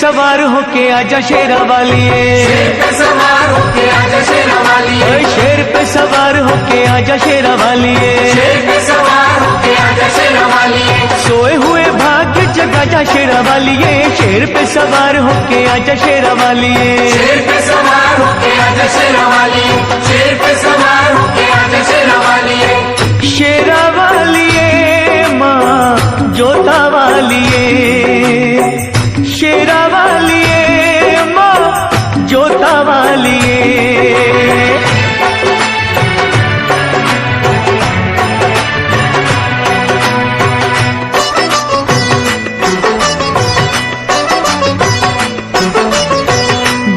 सवार होके आजा शेरा वालिए, शेर पे सवार होके आजा शेरा वालिए, शेर पे सवार होके आजा शेरा वालिए, शेर पे सवार होके आजा शेरा वालिए, सोए हुए भाग्य जगा जा शेरा वालिए, शेर पे सवार होके आजा शेरा वालिए, शेर पे सवार होके आजा शेरा वालिए, शेर पे सवार होके आजा शेरा वालिए, शेरा वालिए माँ जोता वालिए, शेरा वालिए माँ जोता वालिए।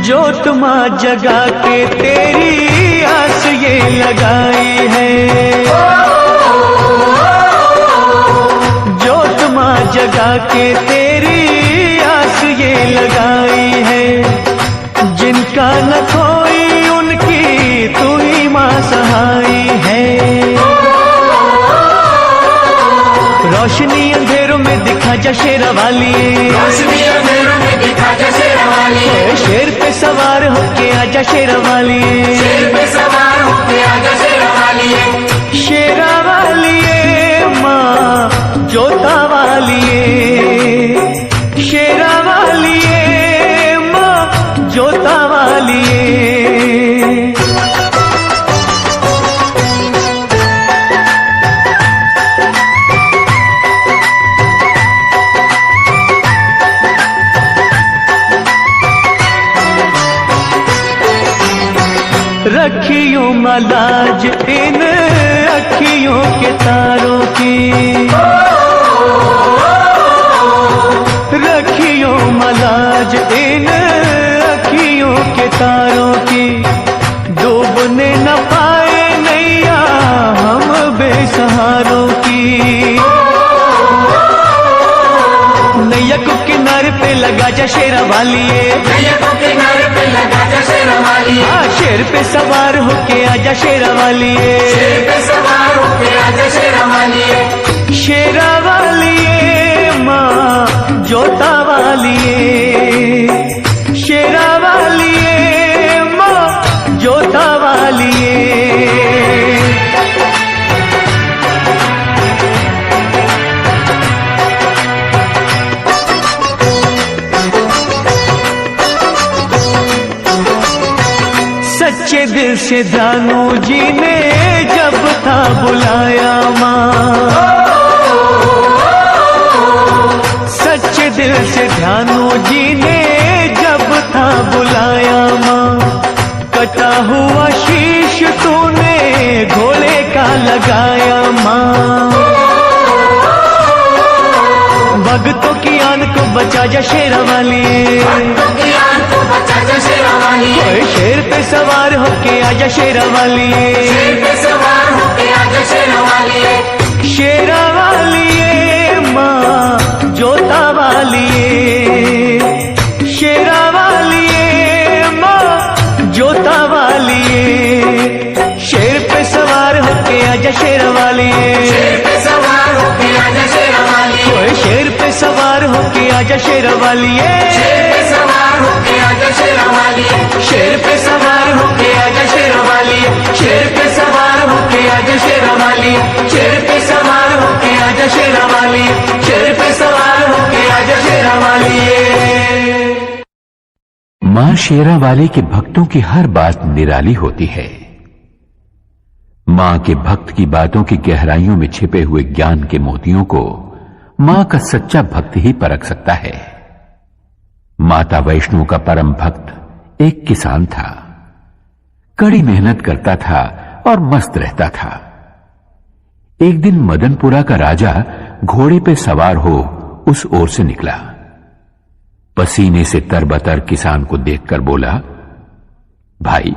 जोत माँ जगा के तेरी आस ये लगाई है, जोत माँ जगा के तेरी आस ये लगाई है, जिनका न कोई उनकी तू ही माँ सहाई है, रोशनी अंधेरों में दिखा जा शेरा वालिए, रोशनी अंधेरों में दिखा जा शेरा वालिए, शेर पे सवार होके आजा शेरा वालिए, शेर पे सवार होके आजा शेरा वालिए, शेरा वालिए माँ जोता वालिए, शेरा वालिए माँ जोता वालिए। रखियो मलाज इन अखियों के तारों की, रखियो मलाज इन अखियों के तारों की, डूबने न पाए नैया हम बेसहारों की, नैया को किनारे पे लगा जा शेरा वालिए, नैया को किनारे पे लगा जा शेरा वालिए, शेर पे सवार होके आजा शेरा वालिए, शेर पे सवार होके आजा शेरा वालिए, शेरा वालिए माँ जोता वालिए, शेरा वालिए माँ जोता वालिए। सच्चे दिल से दानू जी ने जब था बुलाया माँ, सच्चे दिल से ध्यानू जी ने जब था बुलाया माँ, कटा हुआ शीश तूने घोड़े का लगाया माँ, भक्तों की आन को बचा जा शेरा वालिए, भक्तों की आन को बचा जा शेरा वालिए, शेर पे सवार होके आजा शेरा वालिए, शेर पे सवार होके आजा शेरा वालिए, शेरा वालिए माँ जोता वालिए, शेरा वालिए माँ जोता वालिए, शेर पे सवार होके आजा शेरा वालिए, शेर पे सवार होके आजा शेरा वालिए, शेर पे सवार होके आजा शेरा वालिए, शेर पे सवार होके आजा शेरा वालिए, शेर पे सवार होके आजा शेरा वालिए, शेर पे सवार होके आजा शेरा वालिए, शेर पे सवार होके आजा शेरा वालिए, शेर पे सवार होके आजा शेरा वालिए। मां शेरा वाली के भक्तों की हर बात निराली होती है। मां के भक्त की बातों की गहराइयों में छिपे हुए ज्ञान के मोतियों को मां का सच्चा भक्त ही परख सकता है। माता वैष्णो का परम भक्त एक किसान था, कड़ी मेहनत करता था और मस्त रहता था। एक दिन मदनपुरा का राजा घोड़े पे सवार हो उस ओर से निकला। पसीने से तरबतर किसान को देखकर बोला, भाई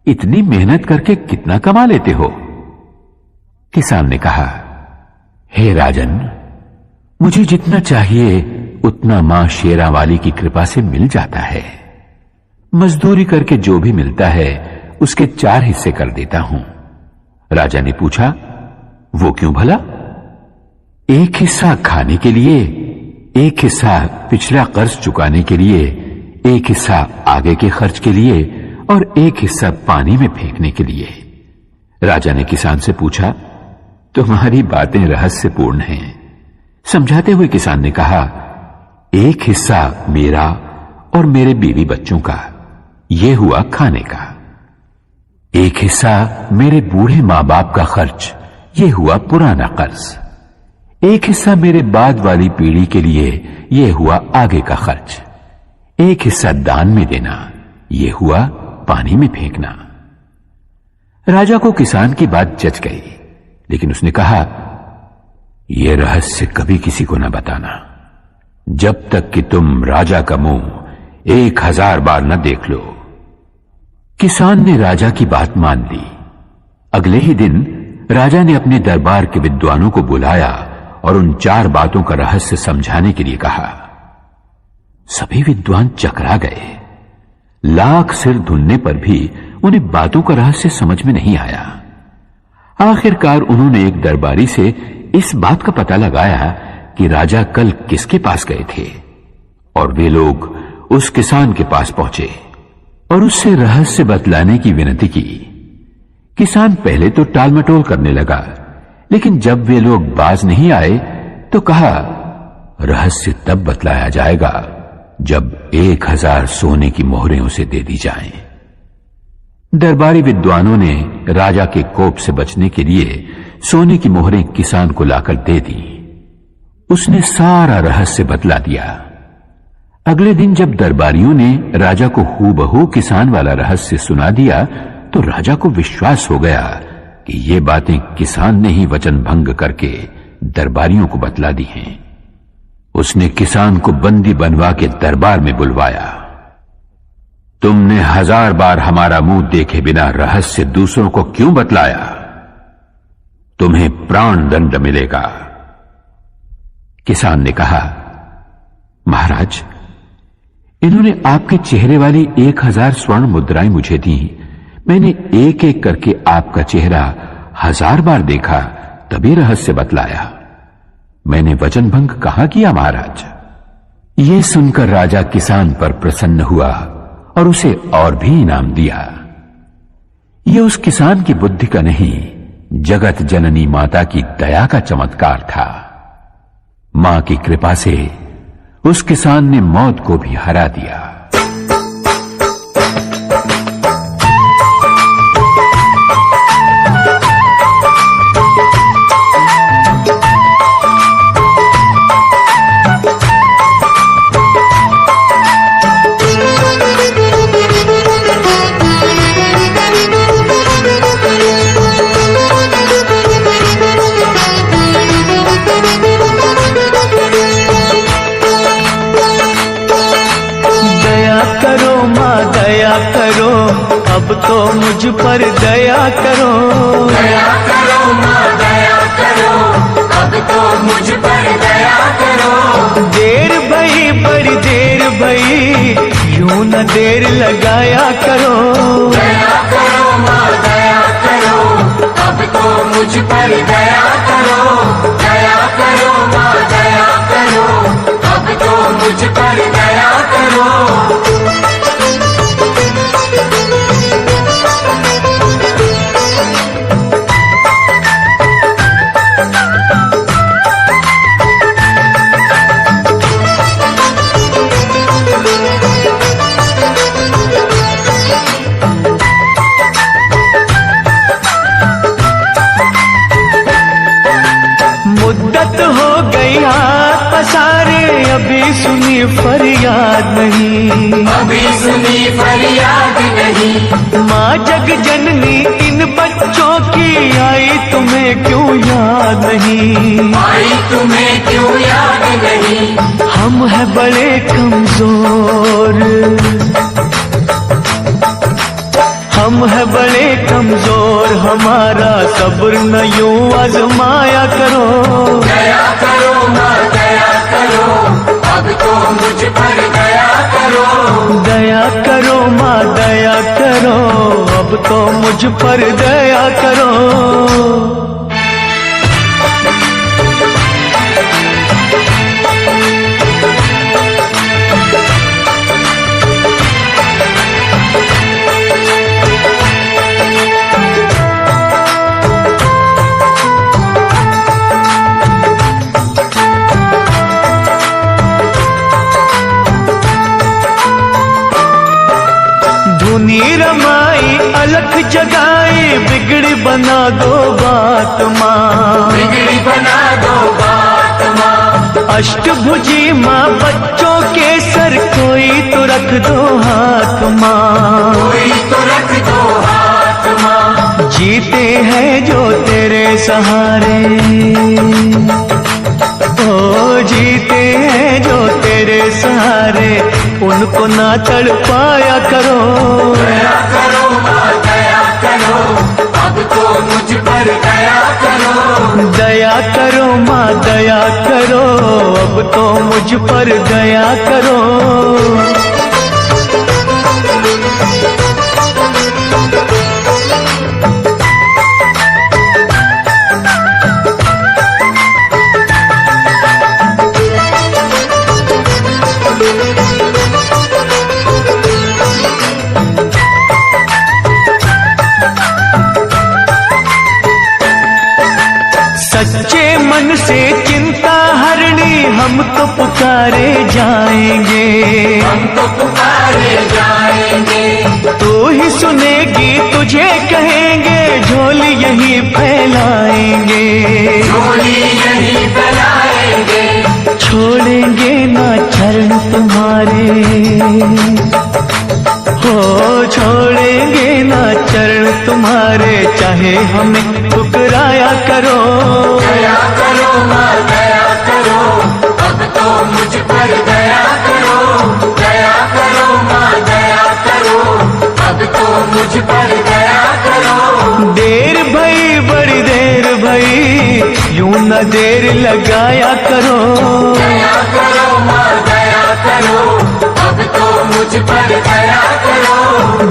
इतनी मेहनत करके कितना कमा लेते हो? किसान ने कहा, हे राजन, मुझे जितना चाहिए उतना मां शेरा वाली की कृपा से मिल जाता है। मजदूरी करके जो भी मिलता है उसके 4 हिस्से कर देता हूं। राजा ने पूछा, वो क्यों भला? 1 हिस्सा खाने के लिए, एक हिस्सा पिछला कर्ज चुकाने के लिए, एक हिस्सा आगे के खर्च के लिए और एक हिस्सा पानी में फेंकने के लिए। राजा ने किसान से पूछा, तुम्हारी बातें रहस्यपूर्ण हैं। समझाते हुए किसान ने कहा, एक हिस्सा मेरा और मेरे बीवी बच्चों का, यह हुआ खाने का। एक हिस्सा मेरे बूढ़े मां बाप का खर्च, यह हुआ पुराना कर्ज। एक हिस्सा मेरे बाद वाली पीढ़ी के लिए, यह हुआ आगे का खर्च। एक हिस्सा दान में देना, यह हुआ पानी में फेंकना। राजा को किसान की बात जच गई, लेकिन उसने कहा, यह रहस्य कभी किसी को न बताना, जब तक कि तुम राजा का मुंह 1000 बार न देख लो। किसान ने राजा की बात मान ली। अगले ही दिन राजा ने अपने दरबार के विद्वानों को बुलाया और उन 4 बातों का रहस्य समझाने के लिए कहा। सभी विद्वान चकरा गए। लाख सिर धुनने पर भी उन्हें बातों का रहस्य समझ में नहीं आया। आखिरकार उन्होंने एक दरबारी से इस बात का पता लगाया कि राजा कल किसके पास गए थे, और वे लोग उस किसान के पास पहुंचे और उससे रहस्य बतलाने की विनती की। किसान पहले तो टालमटोल करने लगा, लेकिन जब वे लोग बाज नहीं आए तो कहा, रहस्य तब बतलाया जाएगा जब 1000 सोने की मोहरें उसे दे दी जाएं। दरबारी विद्वानों ने राजा के कोप से बचने के लिए सोने की मोहरें किसान को लाकर दे दी। उसने सारा रहस्य बतला दिया। अगले दिन जब दरबारियों ने राजा को हूबहू किसान वाला रहस्य सुना दिया तो राजा को विश्वास हो गया कि ये बातें किसान ने ही वचन भंग करके दरबारियों को बतला दी हैं। उसने किसान को बंदी बनवा के दरबार में बुलवाया। तुमने 1000 बार हमारा मुंह देखे बिना रहस्य दूसरों को क्यों बतलाया? तुम्हें प्राण दंड मिलेगा। किसान ने कहा, महाराज, इन्होंने आपके चेहरे वाली 1000 स्वर्ण मुद्राएं मुझे दी। मैंने एक एक करके आपका चेहरा 1000 बार देखा, तभी रहस्य बतलाया। मैंने वचन भंग कहां किया महाराज? यह सुनकर राजा किसान पर प्रसन्न हुआ और उसे और भी इनाम दिया। यह उस किसान की बुद्धि का नहीं, जगत जननी माता की दया का चमत्कार था। मां की कृपा से उस किसान ने मौत को भी हरा दिया। अब तो मुझ पर दया करो, दया करो माँ दया करो, अब तो मुझ पर दया करो। देर भई बड़ी देर भई, यूं न देर लगाया करो। दया करो माँ दया करो, अब तो मुझ पर दया करो। दया करो माँ दया करो, अब तो मुझ पर दया करो। मुद्दत हो गई हाथ पसारे, अभी सुनी फरियाद नहीं, अभी सुनी फरियाद नहीं। माँ जग जननी इन बच्चों की आई तुम्हें क्यों याद नहीं? आई तुम्हें क्यों याद नहीं? हम हैं बड़े कमजोर, हम हैं बड़े कमजोर, हमारा सब्र न यूं आजमाया करो। दया करो माँ दया करो, अब तो मुझ पर दया करो। दया करो माँ दया करो, अब तो मुझ पर दया करो। धुनी रमाई अलख जगाई, बिगड़ी बना दो बात माँ, बिगड़ी बना दो बात माँ। अष्टभुजी माँ बच्चों के सर कोई तो रख दो हाथ माँ, कोई तो रख दो हाथ माँ। जीते हैं जो तेरे सहारे, ओ जीते हैं जो तेरे सहारे, उनको ना तड़ पाया करो। दया करो माँ दया करो, अब तो मुझ पर दया करो। दया करो माँ दया करो, अब तो मुझ पर दया करो। सच्चे मन से चिंता हरणी हम तो पुकारे जाएंगे, हम तो पुकारे जाएंगे। तू ही सुनेगी तुझे कहेंगे, झोली यही फैलाएंगे, झोली यही फैलाएंगे। छोड़ेंगे ना चरण तुम्हारे, हो छोड़ेंगे ना चरण तुम्हारे, चाहे हमें ठुकराया करो। दया करो माँ दया करो, अब तो मुझ पर दया करो। दया करो माँ दया करो, अब तो मुझ पर दया करो। देर भई बड़ी देर भई, यूं न देर लगाया करो। दया करो माँ दया करो, अब तो मुझ पर दया करो।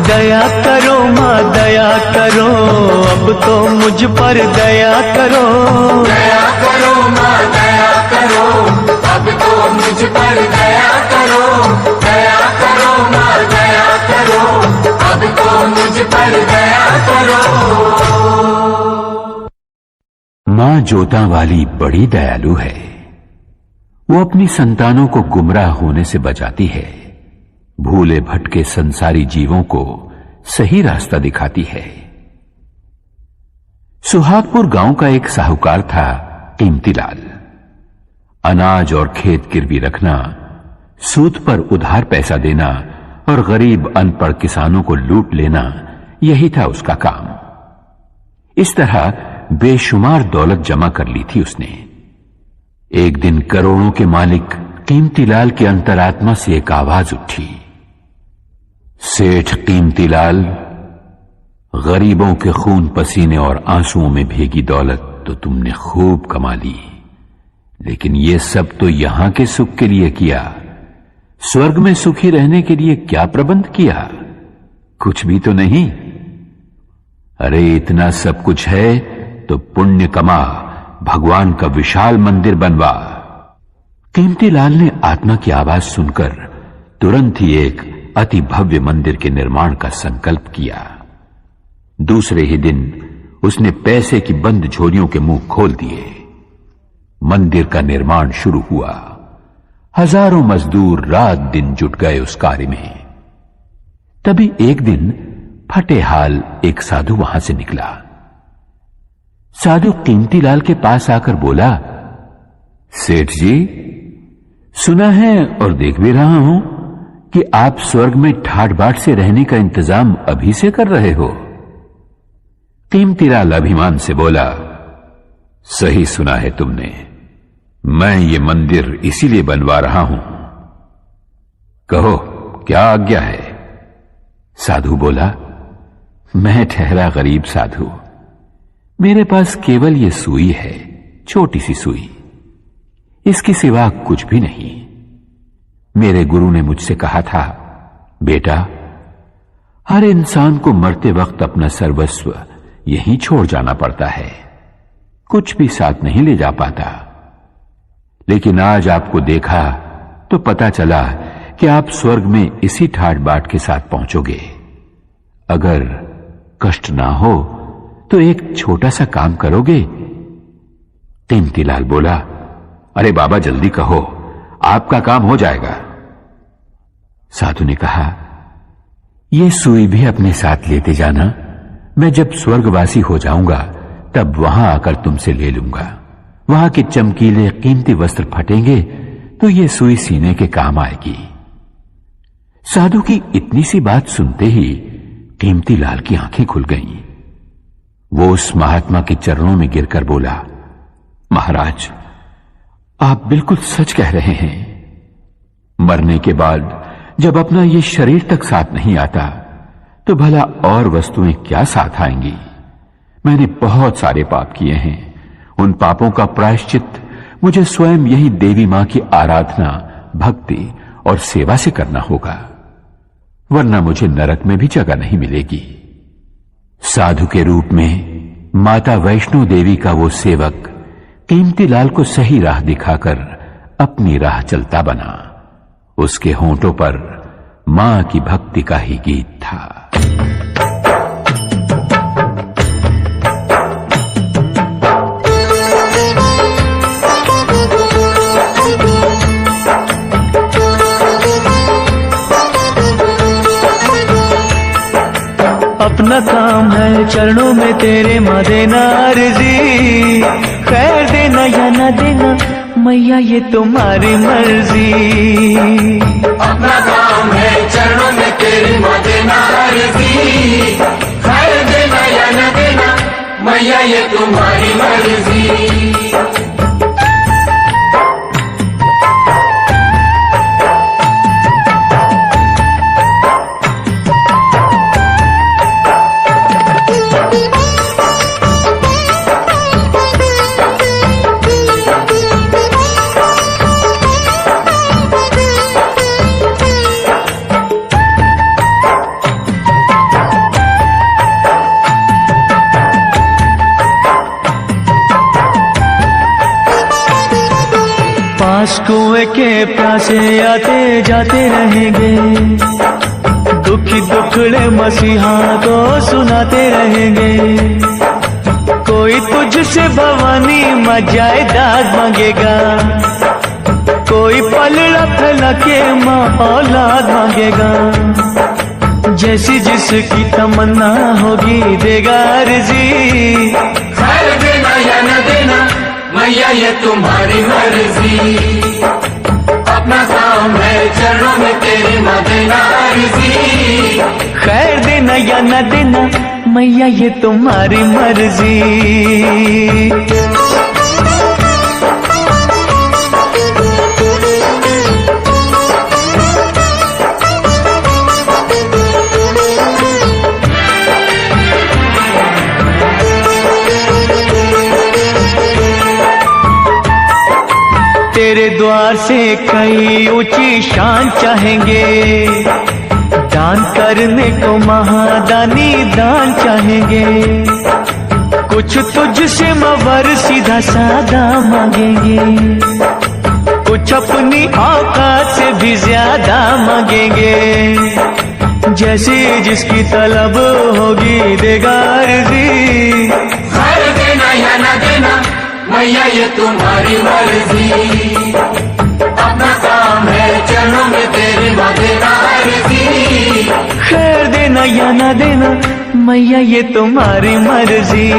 दया करो माँ दया करो, अब तो मुझ पर दया करो। दया करो माँ दया करो, अब तो मुझ पर दया करो। दया करो माँ दया करो, अब तो मुझ पर दया करो। मां जोता वाली बड़ी दयालु है। वो अपनी संतानों को गुमराह होने से बचाती है, भूले भटके संसारी जीवों को सही रास्ता दिखाती है। सुहागपुर गांव का एक साहूकार था कीमतीलाल। अनाज और खेत गिरवी रखना, सूद पर उधार पैसा देना और गरीब अनपढ़ किसानों को लूट लेना, यही था उसका काम। इस तरह बेशुमार दौलत जमा कर ली थी उसने। एक दिन करोड़ों के मालिक कीमतीलाल की अंतरात्मा से एक आवाज उठी, सेठ कीमतीलाल, गरीबों के खून पसीने और आंसुओं में भीगी दौलत तो तुमने खूब कमा ली, लेकिन ये सब तो यहां के सुख के लिए किया, स्वर्ग में सुखी रहने के लिए क्या प्रबंध किया? कुछ भी तो नहीं। अरे इतना सब कुछ है तो पुण्य कमा, भगवान का विशाल मंदिर बनवा। कीमतीलाल ने आत्मा की आवाज सुनकर तुरंत ही एक अति भव्य मंदिर के निर्माण का संकल्प किया। दूसरे ही दिन उसने पैसे की बंद झोलियों के मुंह खोल दिए। मंदिर का निर्माण शुरू हुआ। हजारों मजदूर रात दिन जुट गए उस कार्य में। तभी एक दिन फटे हाल एक साधु वहां से निकला। साधु कीमतीलाल के पास आकर बोला, सेठ जी, सुना है और देख भी रहा हूं कि आप स्वर्ग में ठाट बाट से रहने का इंतजाम अभी से कर रहे हो। कीमतीलाल अभिमान से बोला, सही सुना है तुमने, मैं ये मंदिर इसीलिए बनवा रहा हूं। कहो क्या आज्ञा है? साधु बोला, मैं ठहरा गरीब साधु, मेरे पास केवल ये सुई है, छोटी सी सुई, इसके सिवा कुछ भी नहीं। मेरे गुरु ने मुझसे कहा था, बेटा, हर इंसान को मरते वक्त अपना सर्वस्व यहीं छोड़ जाना पड़ता है, कुछ भी साथ नहीं ले जा पाता। लेकिन आज आपको देखा तो पता चला कि आप स्वर्ग में इसी ठाट बाट के साथ पहुंचोगे। अगर कष्ट ना हो तो एक छोटा सा काम करोगे? कीमतीलाल बोला, अरे बाबा जल्दी कहो, आपका काम हो जाएगा। साधु ने कहा, ये सुई भी अपने साथ लेते जाना। मैं जब स्वर्गवासी हो जाऊंगा तब वहां आकर तुमसे ले लूंगा। वहां के चमकीले कीमती वस्त्र फटेंगे तो ये सुई सीने के काम आएगी। साधु की इतनी सी बात सुनते ही कीमती लाल की आंखें खुल गईं। वो उस महात्मा के चरणों में गिरकर बोला, महाराज, आप बिल्कुल सच कह रहे हैं। मरने के बाद जब अपना ये शरीर तक साथ नहीं आता तो भला और वस्तुएं क्या साथ आएंगी। मैंने बहुत सारे पाप किए हैं। उन पापों का प्रायश्चित मुझे स्वयं यही देवी मां की आराधना, भक्ति और सेवा से करना होगा, वरना मुझे नरक में भी जगह नहीं मिलेगी। साधु के रूप में माता वैष्णो देवी का वो सेवक कीमती लाल को सही राह दिखाकर अपनी राह चलता बना। उसके होंठों पर मां की भक्ति का ही गीत था। अपना काम है चरणों में तेरे माँ देना अर्जी, खैर देना या न देना मैया ये तुम्हारी मर्जी। अपना काम है चरणों में तेरी माँ देना अर्जी, खैर देना या न देना मैया ये तुम्हारी मर्जी। पास कुएं के प्यासे आते जाते रहेंगे, दुखी दुखड़े मसीहा को सुनाते रहेंगे। कोई तुझसे भवानी मां जायदाद मांगेगा, कोई पलड़ा फैला के मां औलाद मांगेगा। जैसी जिसकी तमन्ना होगी देगा अर्जी, खैर देना या न देना मैया ये तुम्हारी मर्जी। अपना काम है चरणों में तेरी माँ देना अर्जी, खैर देना या न देना मैया ये तुम्हारी मर्जी। तेरे द्वार से कई ऊंची शान चाहेंगे, दान करने को महादानी दान चाहेंगे। कुछ तुझसे मवर सीधा सादा मांगेंगे, कुछ अपनी औकात से भी ज्यादा मांगेंगे। जैसी जिसकी तलब होगी देगा अर्जी, खैर देना या न देना मैया ये तुम्हारी मर्जी। अपना काम है चरणों में तेरी माँ देना अर्जी, खैर देना या न देना मैया ये तुम्हारी मर्जी।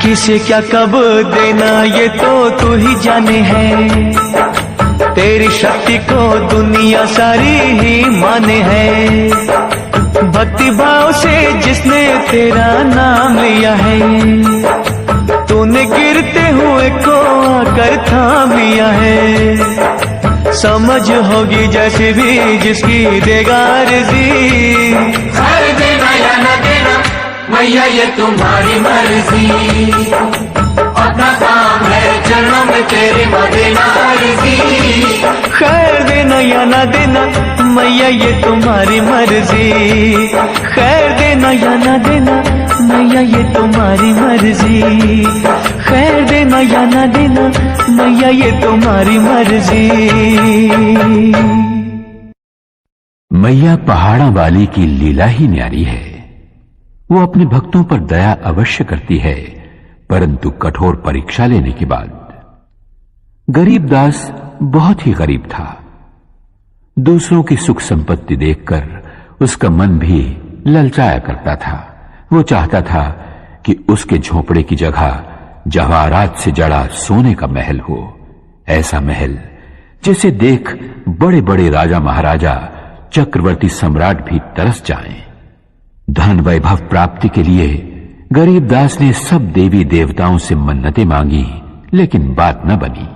किसे क्या कब देना ये तो तू ही जाने है, तेरी शक्ति को दुनिया सारी ही माने है। भक्ति भाव से जिसने तेरा नाम लिया है, तूने गिरते हुए को आकर थाम लिया है। समझ होगी जैसे भी जिसकी देगा अर्जी, खैर देना या न देना मैया ये तुम्हारी मर्जी। अपना काम है चरणों में तेरी माँ देना अर्जी, खैर देना या न देना मैया ये तुम्हारी मर्जी, खैर देना या ना देना मैया ये तुम्हारी मर्जी, खैर देना या ना देना मैया ये तुम्हारी मर्जी। मैया पहाड़ा वाली की लीला ही न्यारी है। वो अपने भक्तों पर दया अवश्य करती है, परंतु कठोर परीक्षा लेने के बाद। गरीबदास बहुत ही गरीब था। दूसरों की सुख संपत्ति देखकर उसका मन भी ललचाया करता था। वो चाहता था कि उसके झोपड़े की जगह जवाहरात से जड़ा सोने का महल हो, ऐसा महल जिसे देख बड़े बड़े राजा महाराजा, चक्रवर्ती सम्राट भी तरस जाएं। धन वैभव प्राप्ति के लिए गरीबदास ने सब देवी देवताओं से मन्नतें मांगी, लेकिन बात न बनी।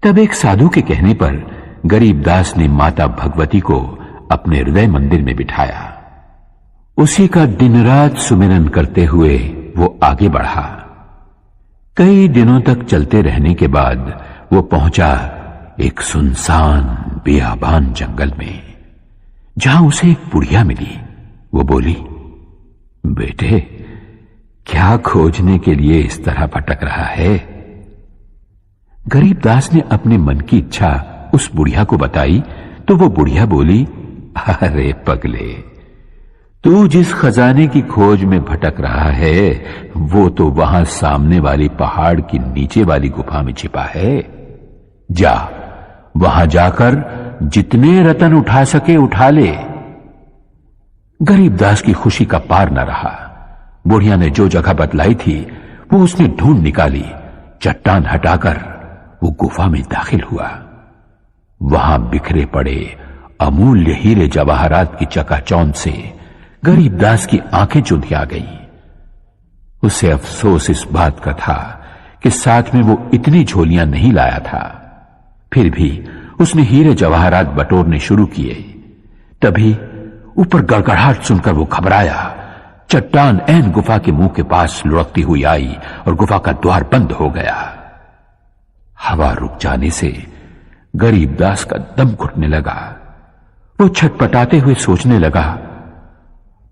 तब एक साधु के कहने पर गरीबदास ने माता भगवती को अपने हृदय मंदिर में बिठाया। उसी का दिन रात सुमिरन करते हुए वो आगे बढ़ा। कई दिनों तक चलते रहने के बाद वो पहुंचा एक सुनसान बियाबान जंगल में, जहां उसे एक बुढ़िया मिली। वो बोली, बेटे क्या खोजने के लिए इस तरह भटक रहा है? गरीबदास ने अपने मन की इच्छा उस बुढ़िया को बताई तो वो बुढ़िया बोली, अरे पगले, तू जिस खजाने की खोज में भटक रहा है वो तो वहां सामने वाली पहाड़ की नीचे वाली गुफा में छिपा है। जा, वहां जाकर जितने रतन उठा सके उठा ले। गरीबदास की खुशी का पार न रहा। बुढ़िया ने जो जगह बतलाई थी वो उसने ढूंढ निकाली। चट्टान हटाकर वो गुफा में दाखिल हुआ। वहां बिखरे पड़े अमूल्य हीरे जवाहरात की चकाचौंध से गरीबदास की आंखें चुंधिया गई। उसे अफसोस इस बात का था कि साथ में वो इतनी झोलियां नहीं लाया था। फिर भी उसने हीरे जवाहरात बटोरने शुरू किए। तभी ऊपर गड़गड़ाहट सुनकर वो घबराया। चट्टान ऐन गुफा के मुंह के पास लुढ़कती हुई आई और गुफा का द्वार बंद हो गया। हवा रुक जाने से गरीबदास का दम घुटने लगा। वो छटपटाते हुए सोचने लगा,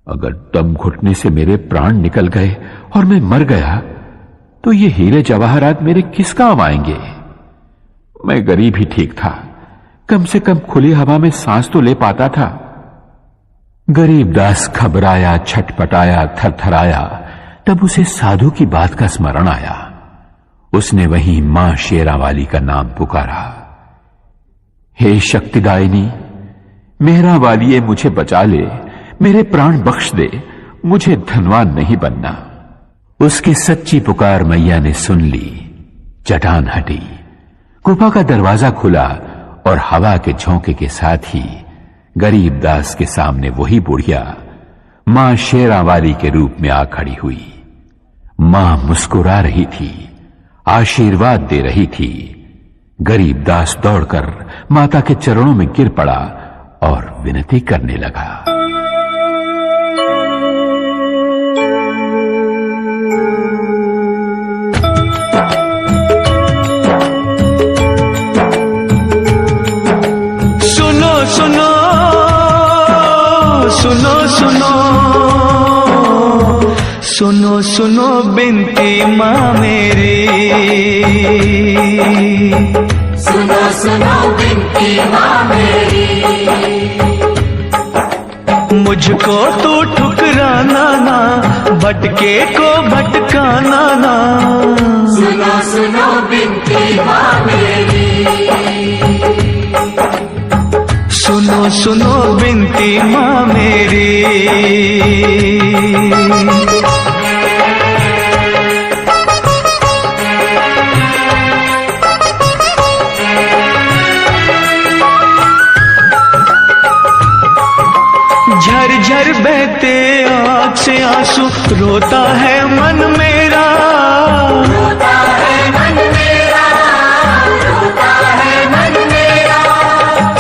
अगर दम घुटने से मेरे प्राण निकल गए और मैं मर गया तो ये हीरे जवाहरात मेरे किस काम आएंगे? मैं गरीब ही ठीक था, कम से कम खुली हवा में सांस तो ले पाता था। गरीबदास घबराया, छटपटाया, थरथराया। तब उसे साधु की बात का स्मरण आया। उसने वहीं मां शेरावाली का नाम पुकारा, हे शक्तिदायिनी, मेहरा वालिए मुझे बचा ले, मेरे प्राण बख्श दे, मुझे धनवान नहीं बनना। उसकी सच्ची पुकार मैया ने सुन ली। चट्टान हटी, गुफा का दरवाजा खुला और हवा के झोंके के साथ ही गरीबदास के सामने वही बुढ़िया मां शेरावाली के रूप में आ खड़ी हुई। मां मुस्कुरा रही थी, आशीर्वाद दे रही थी। गरीबदास दौड़कर माता के चरणों में गिर पड़ा और विनती करने लगा। सुनो सुनो सुनो सुनो सुनो सुनो बिनती मां मेरी, सुनो सुनो बिनती मां मेरी, मुझको तू ठुकराना ना, भटके को भटकाना ना। सुनो सुनो बिनती मां मेरी, सुनो सुनो बिनती मां मेरी। झरझर बहते आँख से आंसू, रोता है मन मेरा, रोता है मन मेरा, रोता है मन मेरा।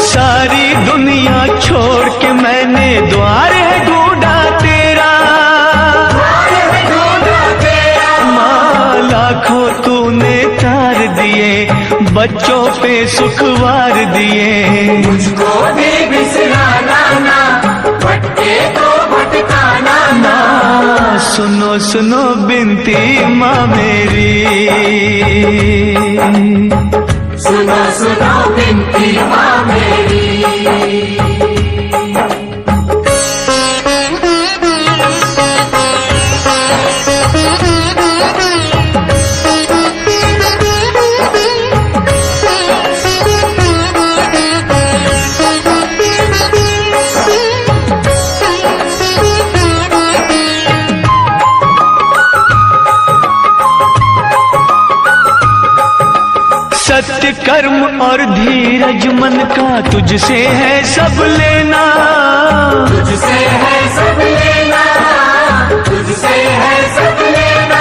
सारी दुनिया छोड़ के मैंने द्वार है ढूंढा तेरा, द्वार है ढूंढा तेरा। माँ लाखों तूने तार दिए, बच्चों पे सुखवार दिए। मुझको भी सुनो सुनो बिनती माँ मेरी, सुनो सुनो बिनती माँ मेरी। सत्य कर्म और धीरज मन का तुझसे है सब लेना, तुझसे है सब लेना, तुझसे है सब लेना।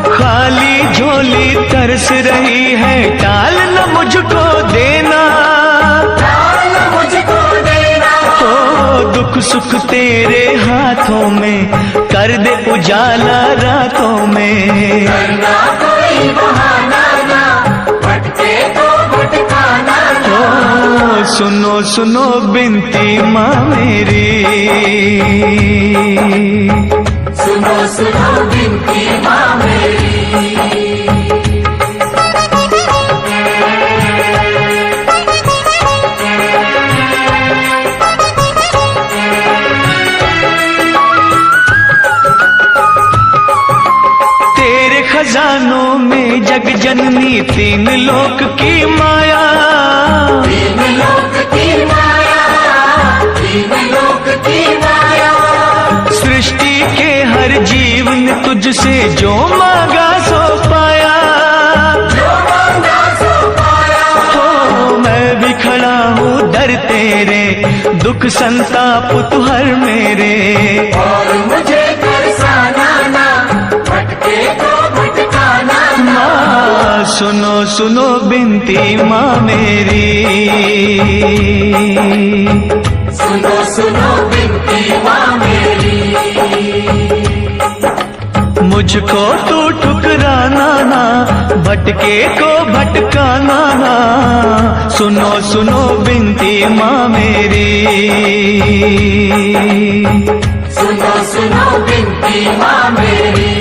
खाली झोली तरस रही है टाल न मुझको देना, टाल मुझको देना। ओ दुख सुख तेरे हाथों में, कर दे उजाला रातों में। करना कोई बहाना ना, भटके तो भटकाना ना। ओ सुनो सुनो बिनती माँ मेरी, सुनो सुनो बिनती माँ मेरी। तेरे खजानों में जग जननी तीन लोक की माया, तीन लोक की माया, तीन लोक की माया। सृष्टि के हर जीव ने तुझसे जो मांगा सो पाया, जो मांगा सो पाया। हो मैं भी खड़ा हूँ दर तेरे, दुख संताप तू हर मेरे। और मुझे तरसाना ना, भटके तो भटकाना ना। माँ सुनो सुनो बिनती माँ मेरी, सुनो सुनो बिनती माँ मेरी। मुझको तू ठुकराना ना, भटके को भटकाना ना। सुनो सुनो बिनती माँ मेरी, सुनो सुनो बिनती माँ मेरी।